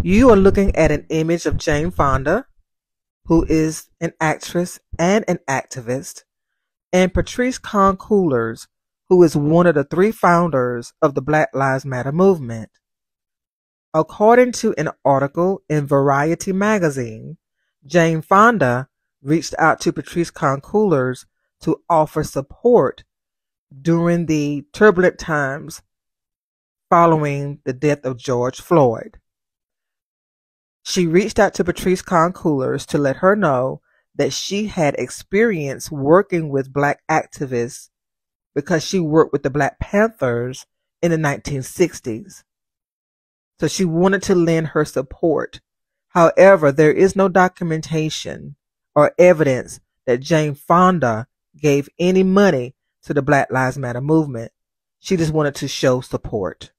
You are looking at an image of Jane Fonda, who is an actress and an activist, and Patrisse Cullors, who is one of the three founders of the Black Lives Matter movement. According to an article in Variety magazine, Jane Fonda reached out to Patrisse Cullors to offer support during the turbulent times following the death of George Floyd. She reached out to Patrisse Cullors to let her know that she had experience working with Black activists because she worked with the Black Panthers in the 1960s. So she wanted to lend her support. However, there is no documentation or evidence that Jane Fonda gave any money to the Black Lives Matter movement. She just wanted to show support.